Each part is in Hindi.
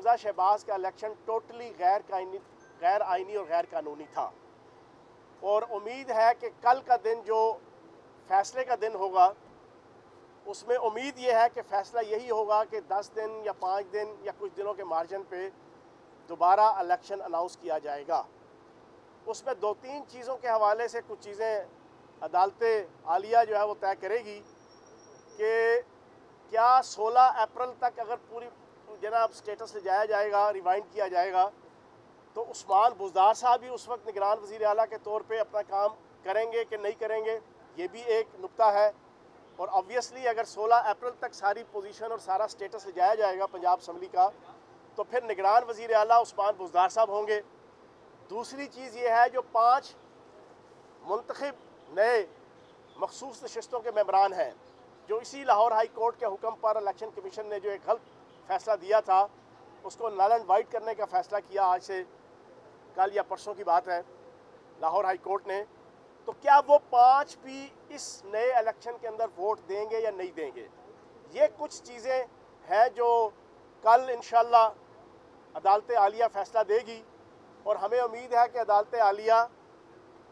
हमजा शहबाज का इलेक्शन टोटली गैर आइनी और गैर कानूनी था। और उम्मीद है कि कल का दिन जो फैसले का दिन होगा उसमें उम्मीद ये है कि फ़ैसला यही होगा कि 10 दिन या 5 दिन या कुछ दिनों के मार्जिन पे दोबारा इलेक्शन अनाउंस किया जाएगा। उसमें 2-3 चीज़ों के हवाले से कुछ चीज़ें अदालत आलिया जो है वो तय करेगी कि क्या 16 अप्रैल तक अगर पूरी जनाब स्टेटस ले जाया जाएगा, रिवाइंड किया जाएगा, तो उस्मान बुज़दार साहब भी उस वक्त निगरान वज़ीर आला के तौर पे अपना काम करेंगे कि नहीं करेंगे, ये भी एक नुक्ता है। और ऑब्वियसली अगर 16 अप्रैल तक सारी पोजीशन और सारा स्टेटस ले जाया जाएगा पंजाब असम्बली का, तो फिर निगरान वज़ीर आला उस्मान बुज़दार साहब होंगे। दूसरी चीज़ ये है, जो 5 मुंतखब नए मखसूस नशिस्तों के मेंबरान हैं, जो इसी लाहौर हाई कोर्ट के हुक्म पर इलेक्शन कमीशन ने जो एक गलत फ़ैसला दिया था उसको नल एंड वाइट करने का फ़ैसला किया, आज से कल या परसों की बात है, लाहौर हाई कोर्ट ने, तो क्या वो 5 भी इस नए इलेक्शन के अंदर वोट देंगे या नहीं देंगे? ये कुछ चीज़ें हैं जो कल इंशाअल्लाह अदालत आलिया फ़ैसला देगी। और हमें उम्मीद है कि अदालत आलिया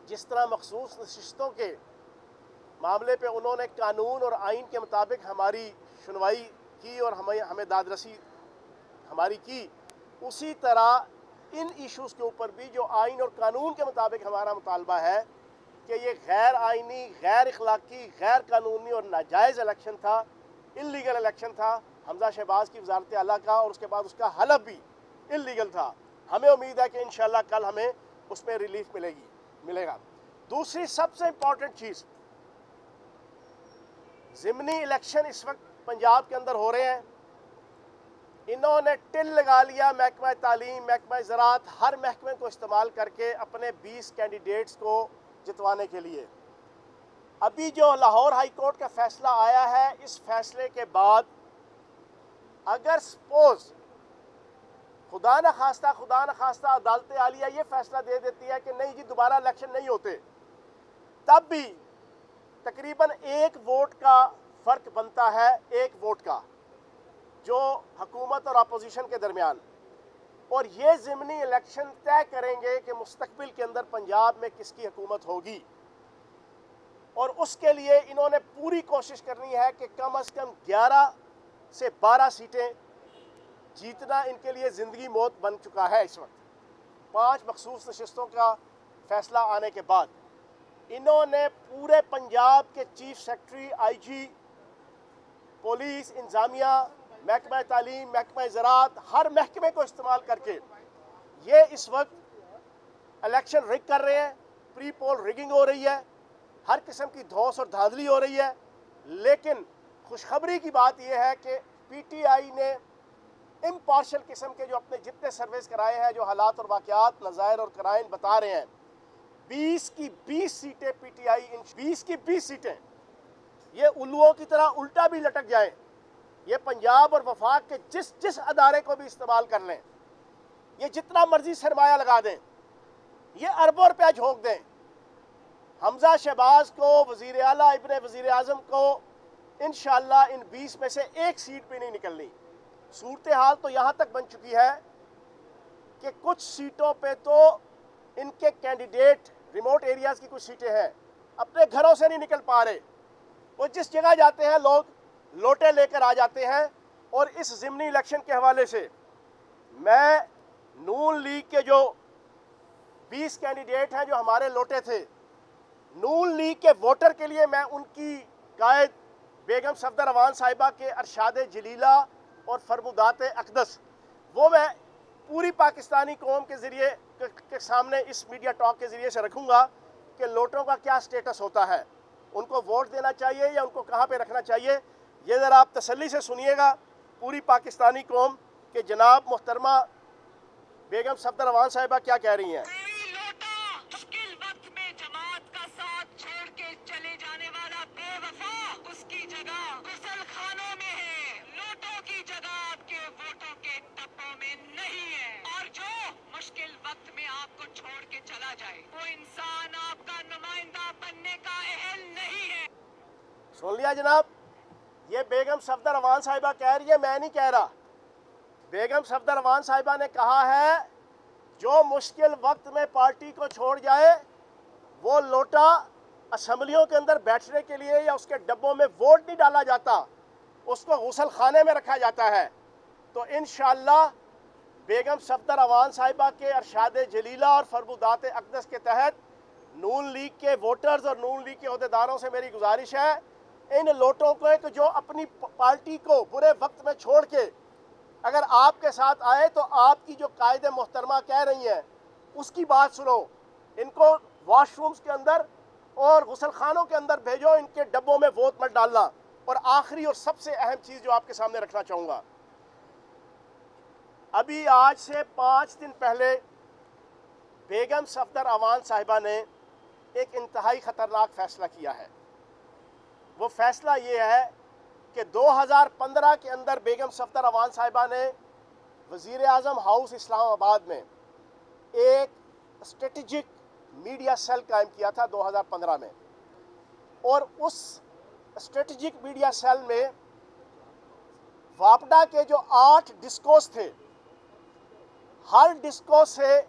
जिस तरह मखसूस नशिस्तों के मामले पे उन्होंने कानून और आइन के मुताबिक हमारी सुनवाई की और हमें दादरसी हमारी की, उसी तरह इन इश्यूज़ के ऊपर भी जो आइन और कानून के मुताबिक हमारा मुतालबा है कि ये गैर आइनी, गैर अखलाकी, गैर कानूनी और नाजायज़ इलेक्शन था, इल्लीगल इलेक्शन था हमजा शहबाज की वजारत आला का, और उसके बाद उसका हलफ भी इल्लीगल था। हमें उम्मीद है कि इंशाअल्लाह कल हमें उसमें रिलीफ मिलेगा। दूसरी सबसे इम्पॉर्टेंट चीज़, ज़िमनी इलेक्शन इस वक्त पंजाब के अंदर हो रहे हैं। इन्होंने टिल लगा लिया महकमा तालीम, महकमा ज़राअत, हर महकमे को इस्तेमाल करके अपने 20 कैंडिडेट्स को जितवाने के लिए। अभी जो लाहौर हाई कोर्ट का फ़ैसला आया है, इस फैसले के बाद अगर सपोज खुदा न खास्ता अदालत आलिया ये फैसला दे देती है कि नहीं जी दोबारा इलेक्शन नहीं होते, तब भी तकरीबन 1 वोट का फ़र्क बनता है, 1 वोट का, जो हुकूमत और अपोजिशन के दरमियान। और ये ज़िमनी इलेक्शन तय करेंगे कि मुस्तकबिल के अंदर पंजाब में किसकी हुकूमत होगी। और उसके लिए इन्होंने पूरी कोशिश करनी है कि कम से कम 11 से 12 सीटें जीतना इनके लिए ज़िंदगी मौत बन चुका है। इस वक्त 5 मखसूस नशिस्तों का फ़ैसला आने के बाद इन्होंने पूरे पंजाब के चीफ सेक्रेटरी, IG, पुलिस, इंतज़ामिया, महकमा तालीम, महकमा ज़राअत, हर महकमे को इस्तेमाल करके ये इस वक्त इलेक्शन रिग कर रहे हैं। प्री पोल रिगिंग हो रही है, हर किस्म की धौंस और धांधली हो रही है। लेकिन खुशखबरी की बात यह है कि PTI ने इम्पार्शल किस्म के जो अपने जितने सर्वेस कराए हैं, जो हालात और वाक़यात, नज़ायर और कराइन बता रहे हैं, 20 की 20 सीटें PTI, इन 20 की 20 सीटें ये उल्लुओं की तरह उल्टा भी लटक जाएं, ये पंजाब और वफाक के जिस अदारे को भी इस्तेमाल कर लें, ये जितना मर्जी सरमाया लगा दें, ये अरबों रुपया झोंक दें, हमजा शहबाज को, वज़ीर आला, इब्ने वज़ीर आज़म को इंशाअल्लाह इन 20 में से 1 सीट भी नहीं निकलनी। सूरत हाल तो यहाँ तक बन चुकी है कि कुछ सीटों पे तो इनके कैंडिडेट, रिमोट एरियाज़ की कुछ सीटें हैं, अपने घरों से नहीं निकल पा रहे। वो जिस जगह जाते हैं लोग लोटे लेकर आ जाते हैं। और इस ज़िमनी इलेक्शन के हवाले से मैं नून लीग के जो 20 कैंडिडेट हैं जो हमारे लोटे थे, नून लीग के वोटर के लिए मैं उनकी कायद बेगम सफदर अवान साहिबा के अरशाद जलीला और फरमुदात अक़दस, वो मैं पूरी पाकिस्तानी कौम के ज़रिए के सामने इस मीडिया टॉक के ज़रिए से रखूँगा कि लोटों का क्या स्टेटस होता है, उनको वोट देना चाहिए या उनको कहाँ पे रखना चाहिए। ये ज़रा आप तसल्ली से सुनिएगा पूरी पाकिस्तानी कौम के जनाब मोहतरमा बेगम सफदर अवान साहिबा क्या कह रही हैं। मुश्किल वक्त में जमात का साथ छोड़ के चले जाने वाला बेवफा उसकी जगह गुसल खानों में है, लोटों की जगह आपके वोटों के टप्पों में नहीं है। और जो मुश्किल वक्त में आपको छोड़ के चला जाए वो इंसान आपका नुमाइंदा बनने का अहल नहीं है। सुन लिया जनाब, ये बेगम सफदर अवान साहिबा कह रही है, मैं नहीं कह रहा। बेगम सफदर अवान साहिबा ने कहा है जो मुश्किल वक्त में पार्टी को छोड़ जाए वो लोटा असम्बलियों के अंदर बैठने के लिए या उसके डब्बों में वोट नहीं डाला जाता, उसको गुसल खाने में रखा जाता है। तो इंशाअल्लाह बेगम सफदर अवान साहिबा के अरशाद जलीला और फरमुदात अक़दस के तहत नून लीग के वोटर्स और नून लीग के अहदेदारों से मेरी गुजारिश है, इन लोटों को कि जो अपनी पार्टी को बुरे वक्त में छोड़ के अगर आपके साथ आए तो आपकी जो कायदे मोहतरमा कह रही हैं उसकी बात सुनो, इनको वॉशरूम्स के अंदर और गुसल खानों के अंदर भेजो, इनके डब्बों में वोट मत डालना। और आखिरी और सबसे अहम चीज़ जो आपके सामने रखना चाहूँगा, अभी आज से 5 दिन पहले बेगम सफदर अवान साहिबा ने एक इंतहाई ख़तरनाक फ़ैसला किया है। वो फ़ैसला ये है कि 2015 के अंदर बेगम सफदर अवान साहिबा ने वज़ीर आज़म हाउस इस्लामाबाद में एक स्ट्रेटजिक मीडिया सेल कायम किया था 2015 में, और उस स्ट्रेटजिक मीडिया सेल में वापडा के जो 8 डिस्कोस थे, हर डिस्को से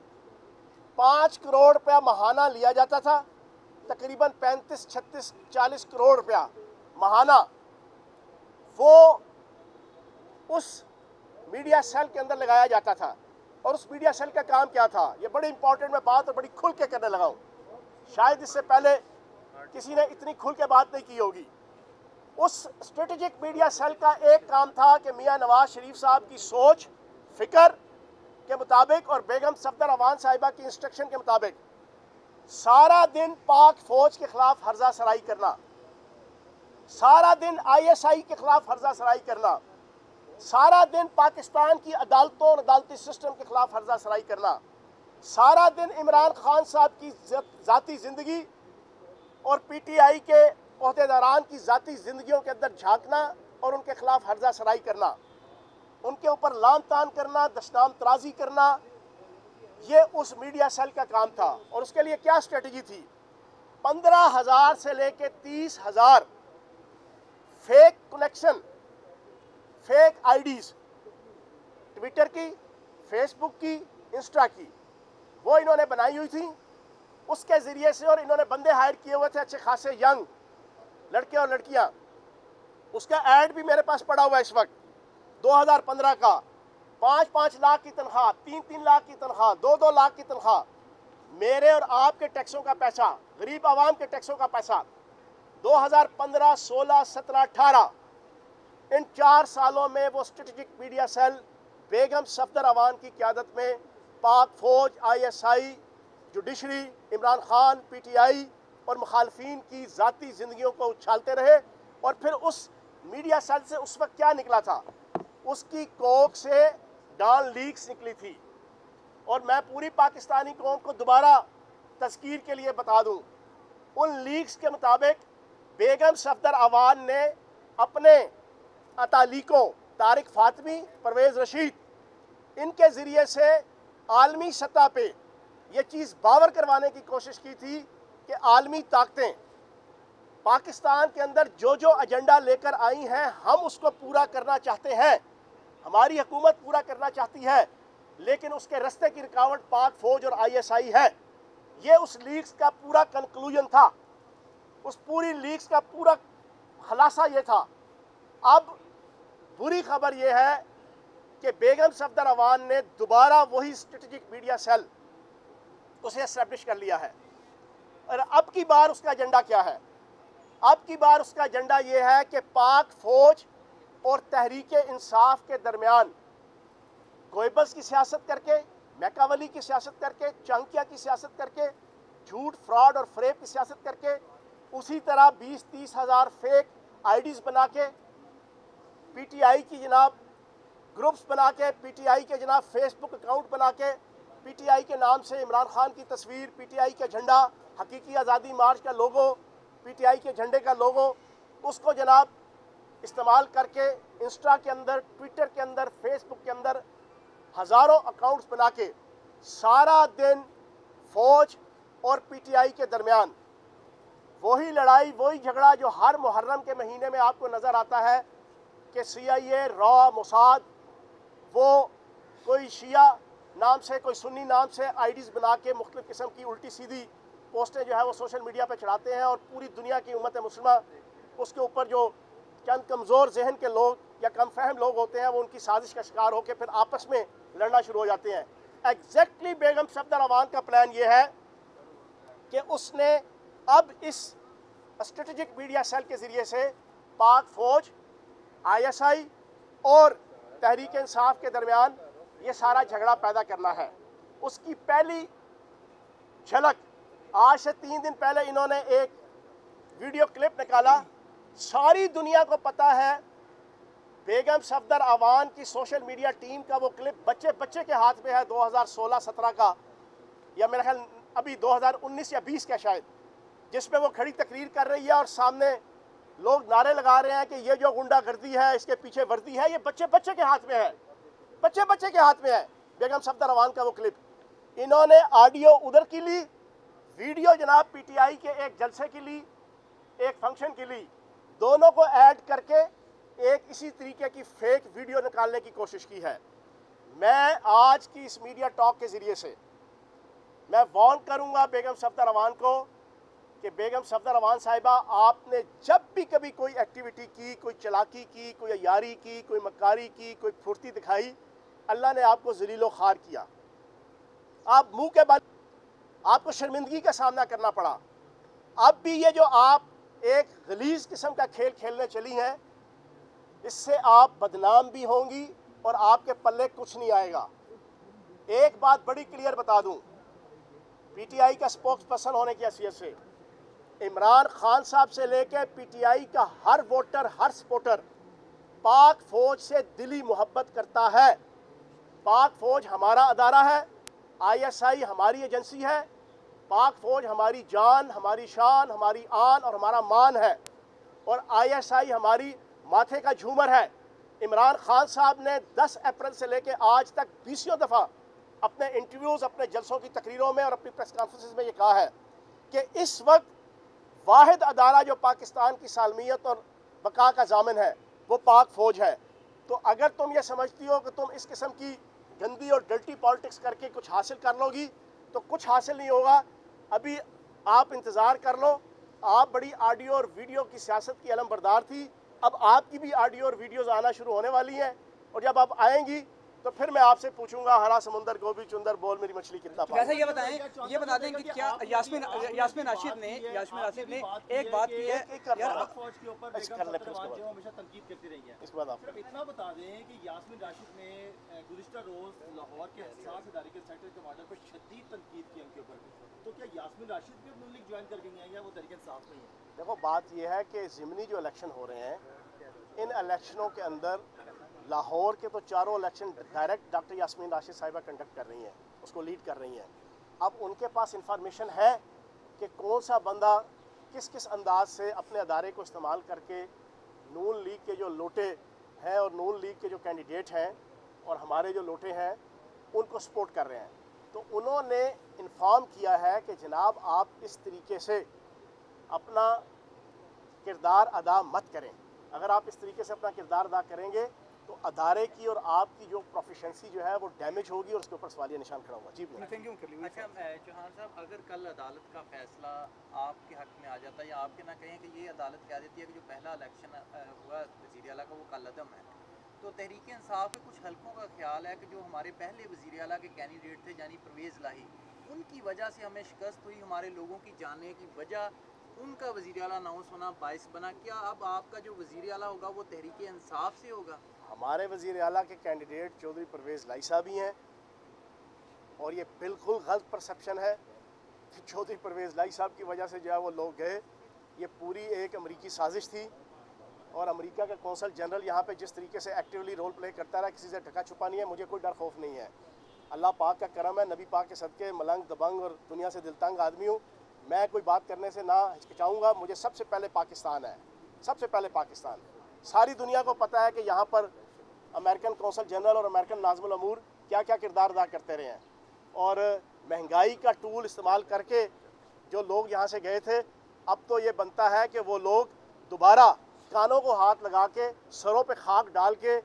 5 करोड़ रुपया महाना लिया जाता था, तकरीबन 35, 36, 40 करोड़ रुपया महाना वो उस मीडिया सेल के अंदर लगाया जाता था। और उस मीडिया सेल का काम क्या था, ये बड़ी इंपॉर्टेंट मैं बात और बड़ी खुल के करने लगा हूँ, शायद इससे पहले किसी ने इतनी खुल के बात नहीं की होगी। उस स्ट्रेटेजिक मीडिया सेल का एक काम था कि मियां नवाज शरीफ साहब की सोच फिक्र के मुताबिक और बेगम सफदर अवान साहिबा की इंस्ट्रक्शन के मुताबिक सारा दिन पाक फौज के खिलाफ हर्जा सराई करना, सारा दिन ISI के खिलाफ हर्जा सराई करना, सारा दिन पाकिस्तान की अदालतों और अदालती सिस्टम के खिलाफ हर्जा सराई करना, सारा दिन इमरान खान साहब की ज़ाती ज़िंदगी और PTI के ओहदेदारान की ज़ाती ज़िंदगियों के अंदर झांकना और उनके खिलाफ हर्जा सराई करना, उनके ऊपर लान तान करना, दशनाम तराजी करना, ये उस मीडिया सेल का काम था। और उसके लिए क्या स्ट्रेटजी थी, 15,000 से लेके 30,000 fake connection, fake IDs, Twitter की, फेसबुक की, इंस्टा की, वो इन्होंने बनाई हुई थी उसके ज़रिए से। और इन्होंने बंदे हायर किए हुए थे अच्छे खासे यंग लड़के और लड़कियां। उसका ऐड भी मेरे पास पड़ा हुआ है इस वक्त, 2015 का, 5-5 लाख की तनख्वाह, 3-3 लाख की तनख्वाह, 2-2 लाख की तनख्वाह, मेरे और आपके टैक्सों का पैसा, गरीब आवाम के टैक्सों का पैसा। 2015, 16, 17, 18 इन 4 सालों में वो स्ट्रेटेजिक मीडिया सेल बेगम सफदर अवान की क़यादत में पाक फौज, ISI, judiciary, Imran Khan, PTI और मुखालफिन की ज़ाती ज़िंदगियों को उछालते रहे। और फिर उस मीडिया सेल से उस वक्त क्या निकला था, उसकी कोख से डॉन लीक्स निकली थी। और मैं पूरी पाकिस्तानी कौम को दोबारा तज़कीर के लिए बता दूं, उन लीक्स के मुताबिक बेगम सफदर अवान ने अपने अतालिकों तारिक फातमी, परवेज़ रशीद, इनके ज़रिए से आलमी सतह पे ये चीज़ बावर करवाने की कोशिश की थी कि आलमी ताकतें पाकिस्तान के अंदर जो जो एजेंडा लेकर आई हैं हम उसको पूरा करना चाहते हैं, हमारी हुकूमत पूरा करना चाहती है, लेकिन उसके रास्ते की रुकावट पाक फौज और ISI है। ये उस लीक्स का पूरा कंक्लूजन था, उस पूरी लीक्स का पूरा खुलासा ये था। अब बुरी खबर ये है कि बेगम सफदर अवान ने दोबारा वही स्ट्रेटेजिक मीडिया सेल उसे एस्टेब्लिश कर लिया है। और अब की बार उसका एजेंडा क्या है, अब की बार उसका एजेंडा ये है कि पाक फौज और तहरीक इंसाफ के दरमियान गोयबस की सियासत करके, मैकावली की सियासत करके, चांकिया की सियासत करके, झूठ, फ्रॉड और फ्रेब की सियासत करके, उसी तरह 20-30 हज़ार फेक आईडीज़ बना के, PTI की जनाब ग्रुप्स बना के, PTI के जनाब फेसबुक अकाउंट बना के, PTI के नाम से इमरान खान की तस्वीर, PTI का झंडा, हकीकी आज़ादी मार्च का लोगो, PTI के झंडे का लोगो, उसको जनाब इस्तेमाल करके इंस्टा के अंदर, ट्विटर के अंदर, फेसबुक के अंदर हज़ारों अकाउंट्स बना के सारा दिन फौज और PTI के दरमियान वही लड़ाई, वही झगड़ा जो हर मुहर्रम के महीने में आपको नज़र आता है कि CIA, रॉ, मोसाद वो कोई शिया नाम से, कोई सुन्नी नाम से आईडीज़ बना के मुख्तलिफ़ किस्म की उल्टी सीधी पोस्टें जो है वो सोशल मीडिया पर चढ़ाते हैं, और पूरी दुनिया की उम्मत मुस्लिमा उसके ऊपर जो चंद कमज़ोर जहन के लोग या कम फहम लोग होते हैं वो उनकी साजिश का शिकार होकर फिर आपस में लड़ना शुरू हो जाते हैं। एग्जैक्टली बेगम सफदर अवान का प्लान ये है कि उसने अब इस स्ट्रेटेजिक मीडिया सेल के ज़रिए से पाक फ़ौज, ISI और तहरीक इंसाफ के दरमियान ये सारा झगड़ा पैदा करना है। उसकी पहली झलक आज से 3 दिन पहले इन्होंने एक वीडियो क्लिप निकाला। सारी दुनिया को पता है बेगम सफदर अवान की सोशल मीडिया टीम का वो क्लिप बच्चे बच्चे के हाथ में है, 2016-17 का, या मेरा ख्याल अभी 2019 या 20 का शायद, जिसमें वो खड़ी तकरीर कर रही है और सामने लोग नारे लगा रहे हैं कि ये जो गुंडागर्दी है इसके पीछे वर्दी है। ये बच्चे बच्चे के हाथ में है, बच्चे बच्चे के हाथ में है बेगम सफदर अवान का वो क्लिप। इन्होंने ऑडियो उधर की ली, वीडियो जनाब PTI के एक जलसे की ली, एक फंक्शन की ली, दोनों को ऐड करके एक इसी तरीके की फेक वीडियो निकालने की कोशिश की है। मैं आज की इस मीडिया टॉक के ज़रिए से मैं वार्न करूंगा बेगम सफदर अवान को कि बेगम सफदर अवान साहिबा, आपने जब भी कभी कोई एक्टिविटी की, कोई चलाकी की, कोई यारी की, कोई मक्कारी की, कोई फुर्ती दिखाई, अल्लाह ने आपको ज़लीलो ख़ार किया। आप मुंह के बल आपको शर्मिंदगी का सामना करना पड़ा। अब भी ये जो आप एक गलीज़ किस्म का खेल खेलने चली हैं, इससे आप बदनाम भी होंगी और आपके पल्ले कुछ नहीं आएगा। एक बात बड़ी क्लियर बता दूं, PTI का स्पोक्स पर्सन होने की हैसियत से इमरान खान साहब से लेकर PTI का हर वोटर, हर सपोर्टर पाक फ़ौज से दिली मोहब्बत करता है। पाक फ़ौज हमारा अदारा है, ISI हमारी एजेंसी है, पाक फ़ौज हमारी जान, हमारी शान, हमारी आन और हमारा मान है, और ISI हमारी माथे का झूमर है। इमरान खान साहब ने 10 अप्रैल से लेकर आज तक 20 दफ़ा अपने इंटरव्यूज़, अपने जलसों की तकरीरों में और अपनी प्रेस कॉन्फ्रेंस में ये कहा है कि इस वक्त वाहिद अदारा जो पाकिस्तान की सालमियत और बका का जामिन है वो पाक फ़ौज है। तो अगर तुम ये समझती हो कि तुम इस किस्म की गंदी और डल्टी पॉलिटिक्स करके कुछ हासिल कर लोगी, तो कुछ हासिल नहीं होगा। अभी आप इंतज़ार कर लो। आप बड़ी ऑडियो और वीडियो की सियासत की अलमबरदार थी, अब आपकी भी ऑडियो और वीडियोज़ आना शुरू होने वाली हैं, और जब आप आएंगी तो फिर मैं आपसे पूछूंगा हरा समुंदर गोभी चुंदर बोल मेरी मछली कितना पानी। वैसे ये बता दें कि क्या यास्मीन राशिद ने एक बात की है यार, फौज के ऊपर बेगम सफदर अवान जो हमेशा तनकीद करती रही है। इस बात आप सिर्फ इतना बता दें कि यास्मीन राशिद ने गुज़िश्ता रोज लाहौर के हसास इदारे के सेक्टर कमांडर पर शदीद तनकीद की उनके ऊपर, तो क्या यास्मीन राशिद भी नून लीग ज्वाइन कर गई हैं या वो तहरीक इंसाफ में ही है? देखो, बात यह है कि ज़िमनी जो इलेक्शन हो रहे हैं, इन इलेक्शनों के अंदर लाहौर के तो चारों election direct doctor Yasmeen Rashid साहिबा कंडक्ट कर रही हैं, उसको लीड कर रही हैं। अब उनके पास इंफॉर्मेशन है कि कौन सा बंदा किस किस अंदाज से अपने अदारे को इस्तेमाल करके नून लीग के जो लोटे हैं और नून लीग के जो कैंडिडेट हैं और हमारे जो लोटे हैं उनको सपोर्ट कर रहे हैं। तो उन्होंने इन्फॉर्म किया है कि जनाब आप इस तरीके से अपना किरदार अदा मत करें। अगर आप इस तरीके से अपना किरदार अदा करेंगे तो अदारे की और आपकी जो प्रोफिशेंसी जो है वो डैमेज होगी और उसके ऊपर सवालिया निशान खड़ा होगा। जी अच्छा चौहान साहब, अगर कल अदालत का फैसला आपके हक में आ जाता है या आपके ना कहें कि ये अदालत कह देती है कि जो पहला इलेक्शन हुआ वज़ीर आला का वो कालअदम है, तो तहरीक इंसाफ के कुछ हलकों का ख्याल है कि जो हमारे पहले वज़ीर आला के कैंडिडेट थे यानी परवेज़ लाही, उनकी वजह से हमें शिकस्त हुई, हमारे लोगों की जाने की वजह उनका वज़ीर आला अनाउंस होना बाइस बना। क्या अब आपका जो वज़ीर आला होगा वो तहरीक इंसाफ से होगा? हमारे वज़ीर आला के कैंडिडेट चौधरी परवेज़ लाई साहब ही हैं, और ये बिल्कुल गलत परसेप्शन है कि चौधरी परवेज़ लाई साहब की वजह से जो है वो लोग गए। ये पूरी एक अमरीकी साजिश थी, और अमेरिका का कौंसल जनरल यहाँ पे जिस तरीके से एक्टिवली रोल प्ले करता रहा, किसी से ढका छुपा नहीं है। मुझे कोई डर खौफ नहीं है, अल्लाह पाक का करम है, नबी पाक के सदके मलंग दबंग और दुनिया से दिलतंग आदमी हूँ। मैं कोई बात करने से ना हिचकिचाऊँगा। मुझे सबसे पहले पाकिस्तान है, सबसे पहले पाकिस्तान। सारी दुनिया को पता है कि यहाँ पर अमेरिकन कौंसल जनरल और अमेरिकन नाज़िमुल अमूर क्या क्या किरदार अदा करते रहे हैं, और महंगाई का टूल इस्तेमाल करके जो लोग यहाँ से गए थे, अब तो ये बनता है कि वो लोग दोबारा कानों को हाथ लगा के, सरों पे खाक डाल के,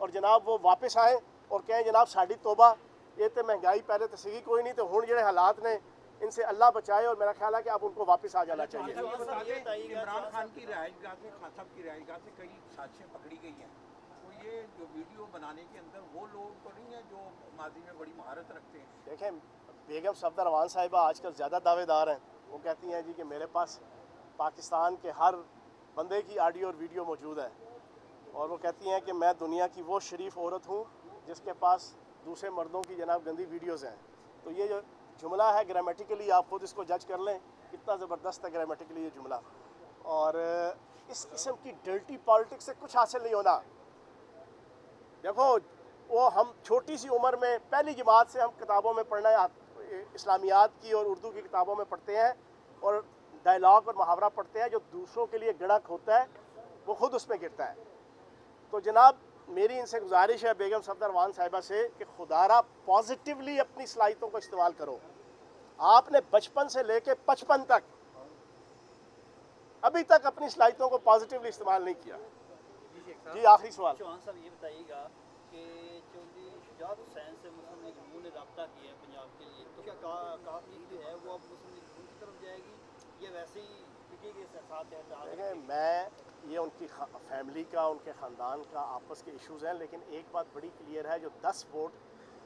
और जनाब वो वापस आएँ और कहें जनाब साड़ी तोबा, ये तो महंगाई पहले तो सीगी कोई नहीं, तो हुण जिहड़े हालात ने इनसे अल्लाह बचाए, और मेरा ख्याल है कि अब उनको वापस आ जाना चाहिए। इमरान खान की रिहाइशगाह से, खान साहब की रिहाइशगाह से कई साजिशें पकड़ी गई हैं, तो ये जो वीडियो बनाने के अंदर वो लोग तो नहीं है जो माजी में बड़ी महारत रखते हैं? देखें, बेगम सफदर रवान साहिबा आजकल ज़्यादा दावेदार हैं। वो कहती हैं जी कि मेरे पास पाकिस्तान के हर बंदे की ऑडियो और वीडियो मौजूद है, और वो कहती हैं कि मैं दुनिया की वो शरीफ औरत हूँ जिसके पास दूसरे मर्दों की जनाब गंदी वीडियोज़ हैं। तो ये जो जुमला है ग्रामेटिकली आप खुद इसको जज कर लें, कितना ज़बरदस्त है ग्रामेटिकली ये जुमला। और इस किस्म की डर्टी पॉलिटिक्स से कुछ हासिल नहीं होना। देखो, वो हम छोटी सी उम्र में पहली जमात से हम किताबों में पढ़ना इस्लामियात की और उर्दू की किताबों में पढ़ते हैं, और डायलॉग और मुहावरा पढ़ते हैं, जो दूसरों के लिए गड़क होता है वो खुद उसमें गिरता है। तो जनाब मेरी इनसे गुजारिश है बेगम सफदर रवान साहिबा से कि खुदारा पॉजिटिवली अपनी सलाहियतों को इस्तेमाल करो। आपने बचपन से लेके 55 तक अभी तक अपनी सलाहियतों को पॉजिटिवली इस्तेमाल नहीं किया। जी आखिरी सवाल। चौहान साहब ये बताइएगा कि चौधरी शुजात हुसैन से मुस्लिम लीग नून ने रब्ता किया है पंजाब के लिए, तो क्या काफ़ी जो है वो अब मुस्लिम लीग नून की तरफ जाएगी, ये वैसे ही टिकेगी साथ है? देखें, मैं ये उनकी फैमिली का, उनके ख़ानदान का आपस के इश्यूज़ हैं, लेकिन एक बात बड़ी क्लियर है, जो 10 वोट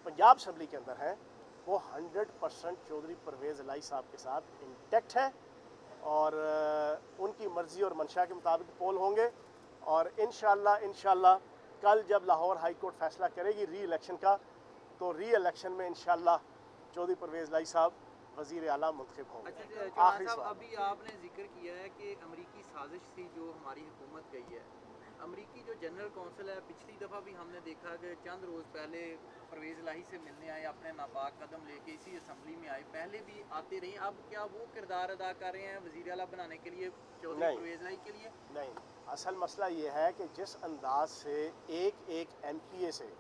पंजाब असम्बली के अंदर हैं वो 100% चौधरी परवेज़ इलाही साहब के साथ इंटैक्ट है, और उनकी मर्ज़ी और मंशा के मुताबिक पोल होंगे। और इंशाल्लाह कल जब लाहौर हाई कोर्ट फैसला करेगी री इलेक्शन का, तो री इलेक्शन में इंशाल्लाह चौधरी परवेज़ इलाही साहब वज़ीर आला मुंतखब होंगे। अच्छा, आखिरी सवाल। अभी आपने जिक्र किया है कि अमरीकी साजिश थी जो हमारी हुकूमत गई है। अमरीकी जो जनरल कौंसिल है, पिछली दफ़ा भी हमने देखा कि चंद रोज़ पहले परवेज़ इलाही से मिलने आए, अपने नापाक कदम लेके इसी असम्बली में आए, पहले भी आते रहे। अब क्या वो किरदार अदा कर रहे हैं वज़ीर आला बनाने के लिए चौधरी परवेज़ इलाही के लिए? नहीं, असल मसला ये है कि जिस अंदाज से एक MPA से,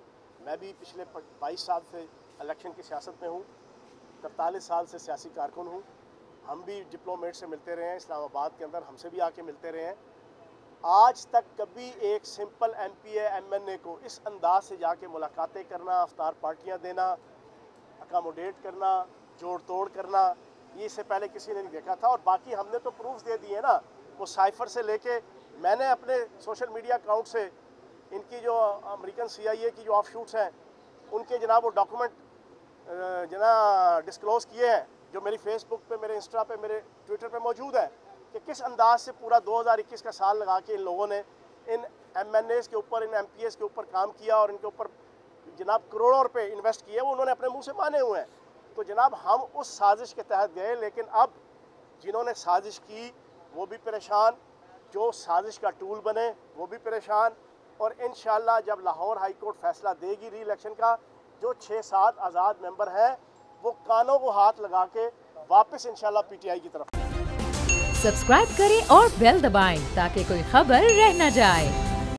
मैं भी पिछले 22 साल से इलेक्शन की सियासत में हूँ, 43 साल से सियासी कारकुन हूँ, हम भी डिप्लोमेट से मिलते रहे हैं, इस्लामाबाद के अंदर हमसे भी आके मिलते रहे हैं। आज तक कभी एक सिंपल MPA MNA को इस अंदाज से जाके मुलाकातें करना, अफ्तार पार्टियाँ देना, अकामोडेट करना, जोड़ तोड़ करना, ये इससे पहले किसी ने नहीं देखा था। और बाकी हमने तो प्रूफ दे दिए ना, वो साइफर से लेके मैंने अपने सोशल मीडिया अकाउंट से इनकी जो अमेरिकन CIA की जो ऑफशूट्स हैं उनके जनाब वो डॉक्यूमेंट डिस्क्लोज़ किए हैं, जो मेरी फेसबुक पे, मेरे इंस्टा पे, मेरे ट्विटर पे मौजूद है, कि किस अंदाज से पूरा 2021 का साल लगा के इन लोगों ने इन MNAs के ऊपर, इन MPAs के ऊपर काम किया, और इनके ऊपर जनाब करोड़ों रुपए इन्वेस्ट किए, वो उन्होंने अपने मुंह से माने हुए हैं। तो जनाब हम उस साजिश के तहत गए, लेकिन अब जिन्होंने साजिश की वो भी परेशान, जो साजिश का टूल बने वो भी परेशान। और इंशाल्लाह जब लाहौर हाई कोर्ट फैसला देगी री इलेक्शन का, जो 6-7 आज़ाद मेंबर हैं वो कानों को हाथ लगा के वापस इंशाल्लाह PTI की तरफ। सब्सक्राइब करें और बेल दबाएं ताकि कोई खबर रह न जाए।